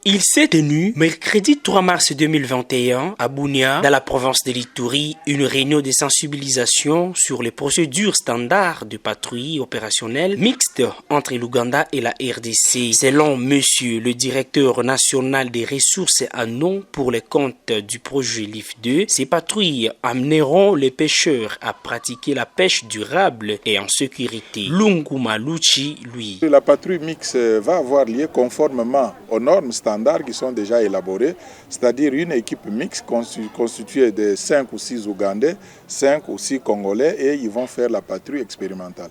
Il s'est tenu mercredi 3 mars 2021 à Bunia, dans la province de l'Ituri, une réunion de sensibilisation sur les procédures standards de patrouille opérationnelle mixte entre l'Ouganda et la RDC. Selon monsieur le directeur national des ressources en eau pour les comptes du projet LIF2, ces patrouilles amèneront les pêcheurs à pratiquer la pêche durable et en sécurité. Lunguma Luchi, lui. La patrouille mixte va avoir lieu conformément aux normes standards qui sont déjà élaborés, c'est-à-dire une équipe mixte constituée de 5 ou 6 Ougandais, 5 ou 6 Congolais, et ils vont faire la patrouille expérimentale.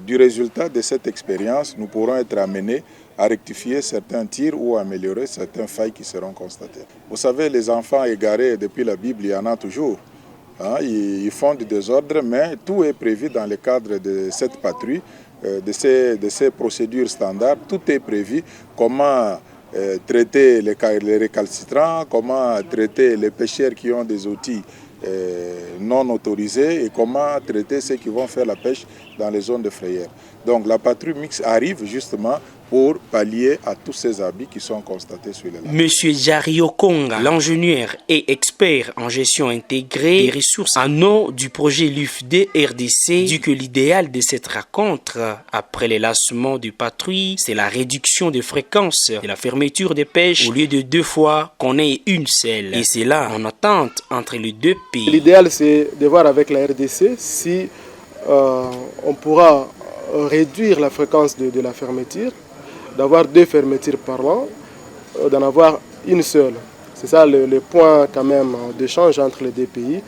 Du résultat de cette expérience, nous pourrons être amenés à rectifier certains tirs ou à améliorer certaines failles qui seront constatées. Vous savez, les enfants égarés depuis la Bible, il y en a toujours. Ils font du désordre, mais tout est prévu dans le cadre de cette patrouille, de ces procédures standards. Tout est prévu, comment traiter les récalcitrants, comment traiter les pêcheurs qui ont des outils non autorisés et comment traiter ceux qui vont faire la pêche dans les zones de frayère. Donc la patrouille mixte arrive justement pour pallier à tous ces abus qui sont constatés sur les lacs. Monsieur Jario Konga, l'ingénieur et expert en gestion intégrée des ressources en eau du projet LIF2 RDC, dit que l'idéal de cette rencontre, après les lancements de patrouilles, c'est la réduction de fréquence de la fermeture des pêches. Au lieu de 2 fois, qu'on ait une seule. Et c'est là en attente entre les 2 pays. L'idéal, c'est de voir avec la RDC si on pourra réduire la fréquence de la fermeture, d'avoir 2 fermetures par an, d'en avoir une seule. C'est ça le point quand même d'échange entre les 2 pays.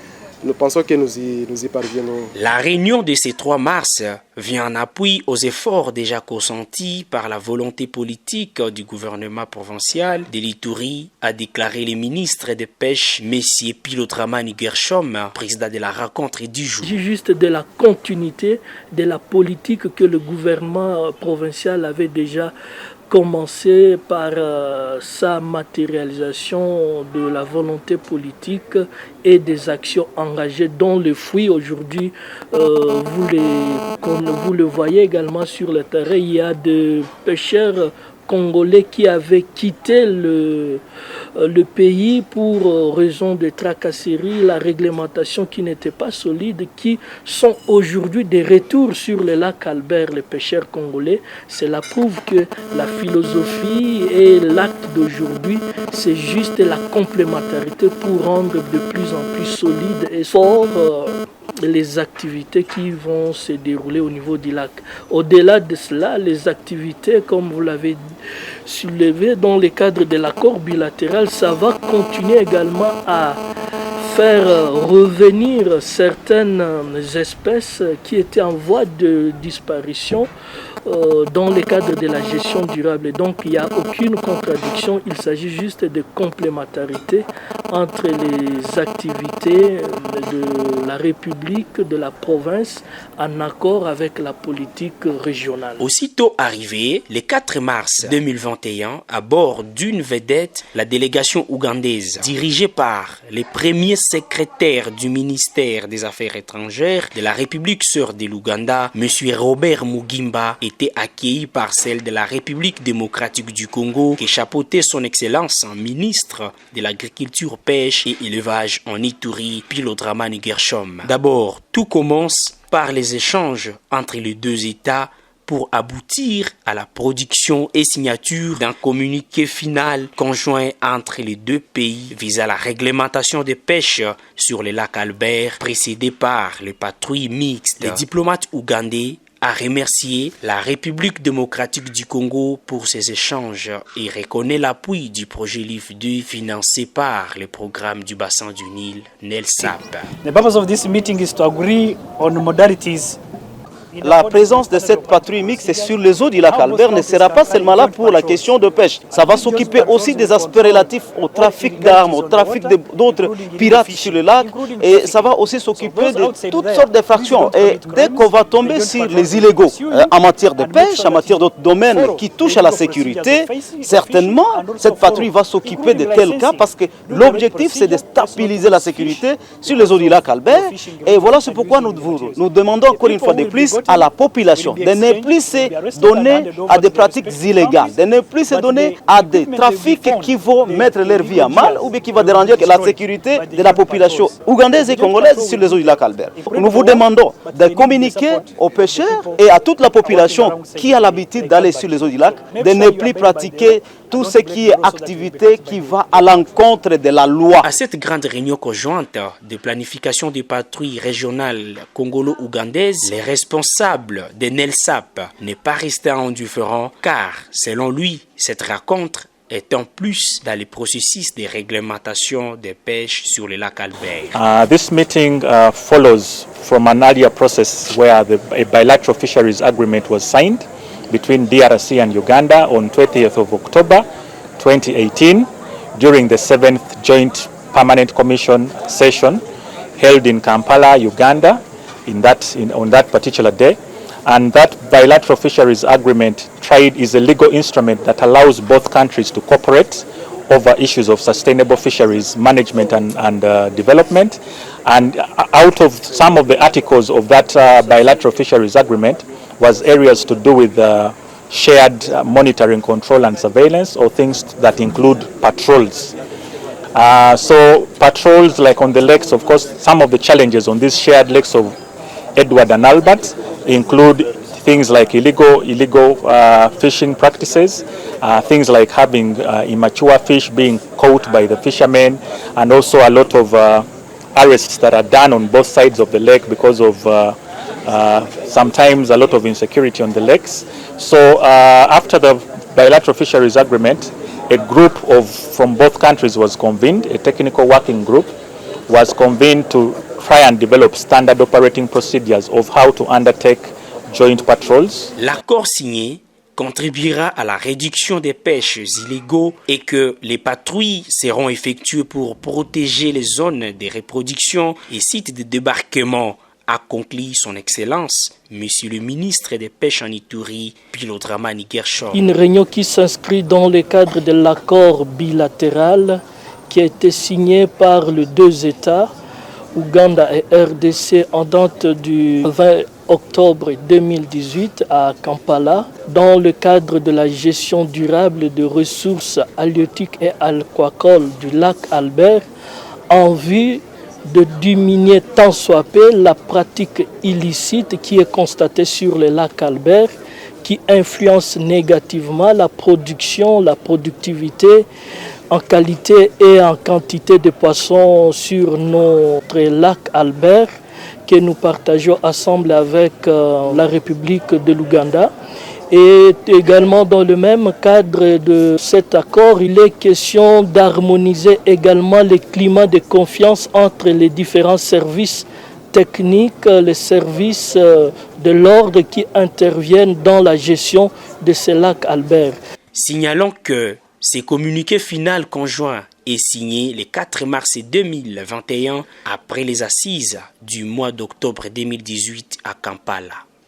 Nous pensons que nous y parviendrons. La réunion de ces 3 mars vient en appui aux efforts déjà consentis par la volonté politique du gouvernement provincial de l'Ituri, a déclaré le ministre des Pêches, M. Pilotramani Gershom, président de la rencontre du jour. C'est juste de la continuité de la politique que le gouvernement provincial avait déjà commencé par sa matérialisation de la volonté politique et des actions engagées dont le fruit aujourd'hui, vous le voyez également sur le terrain, il y a des pêcheurs congolais qui avaient quitté le pays pour raison de tracasserie, la réglementation qui n'était pas solide, qui sont aujourd'hui de retour sur le lac Albert, les pêcheurs congolais. Cela prouve que la philosophie et l'acte d'aujourd'hui, c'est juste la complémentarité pour rendre de plus en plus solide et fort les activités qui vont se dérouler au niveau du lac. Au-delà de cela, les activités, comme vous l'avez soulevé, dans le cadre de l'accord bilatéral, ça va continuer également à faire revenir certaines espèces qui étaient en voie de disparition dans le cadre de la gestion durable. Et donc, il n'y a aucune contradiction, il s'agit juste de complémentarité entre les activités de la République, de la province, en accord avec la politique régionale. Aussitôt arrivé, le 4 mars 2021, à bord d'une vedette, la délégation ougandaise, dirigée par les premiers secrétaires du ministère des Affaires étrangères de la République sœur de l'Ouganda, M. Robert Mugimba, était accueilli par celle de la République démocratique du Congo, qui chapeautait son excellence en ministre de l'agriculture, pêche et élevage en Ituri, Pilotramani Gershom. D'abord, tout commence par les échanges entre les 2 États pour aboutir à la production et signature d'un communiqué final conjoint entre les 2 pays visant la réglementation des pêches sur le lac Albert, précédé par les patrouilles mixtes. Les diplomates ougandais a remercié la République démocratique du Congo pour ces échanges et reconnaît l'appui du projet LIF2 financé par le programme du bassin du Nil, NELSAP. The purpose of this meeting is to agree on modalities. La présence de cette patrouille mixte sur les eaux du lac Albert ne sera pas seulement là pour la question de pêche. Ça va s'occuper aussi des aspects relatifs au trafic d'armes, au trafic d'autres pirates sur le lac. Et ça va aussi s'occuper de toutes sortes d'infractions. Et dès qu'on va tomber sur les illégaux en matière de pêche, en matière d'autres domaines qui touchent à la sécurité, certainement cette patrouille va s'occuper de tels cas parce que l'objectif c'est de stabiliser la sécurité sur les eaux du lac Albert. Et voilà c'est pourquoi nous demandons encore une fois de plus à la population de ne plus se donner à des pratiques illégales, de ne plus se donner à des trafics qui vont mettre leur vie à mal ou bien qui vont déranger la sécurité de la population ougandaise et congolaise sur les eaux du lac Albert. Nous vous demandons de communiquer aux pêcheurs et à toute la population qui a l'habitude d'aller sur les eaux du lac de ne plus pratiquer tout ce qui est activité qui va à l'encontre de la loi. À cette grande réunion conjointe de planification des patrouilles régionales congolo-ougandaises, les responsables de NELSAP n'est pas resté indifférent car, selon lui, cette rencontre est en plus dans le processus de réglementation des pêches sur le lac Albert. This meeting follows from an earlier process where a bilateral fisheries agreement was signed between DRC and Uganda on 20th of October 2018 during the 7th Joint Permanent Commission session held in Kampala, Uganda on that particular day. And that bilateral fisheries agreement is a legal instrument that allows both countries to cooperate over issues of sustainable fisheries management and development. And out of some of the articles of that bilateral fisheries agreement was areas to do with shared monitoring, control and surveillance, or things that include patrols. So patrols like on the lakes, of course, some of the challenges on these shared lakes of Edward and Albert include things like illegal fishing practices, things like having immature fish being caught by the fishermen, and also a lot of arrests that are done on both sides of the lake because of sometimes a lot of insecurity on the lakes. So after the bilateral fisheries agreement, a group from both countries was convened, a technical working group was convened to try and develop standard operating procedures of how to undertake joint patrols. L'accord signé contribuera à la réduction des pêches illégaux et que les patrouilles seront effectuées pour protéger les zones de reproduction et sites de débarquement, a conclu son Excellence, Monsieur le ministre des Pêches en Ituri, Pilodramani Gershon. Une réunion qui s'inscrit dans le cadre de l'accord bilatéral qui a été signé par les deux États, Ouganda et RDC, en date du 20 octobre 2018 à Kampala, dans le cadre de la gestion durable de ressources halieutiques et aquacoles du lac Albert, en vue de diminuer tant soit peu la pratique illicite qui est constatée sur le lac Albert, qui influence négativement la production, la productivité en qualité et en quantité de poissons sur notre lac Albert que nous partageons ensemble avec la République de l'Ouganda. Et également dans le même cadre de cet accord, il est question d'harmoniser également le climat de confiance entre les différents services techniques, les services de l'ordre qui interviennent dans la gestion de ce lac Albert. Signalons que ce communiqué final conjoint est signé le 4 mars 2021 après les assises du mois d'octobre 2018 à Kampala.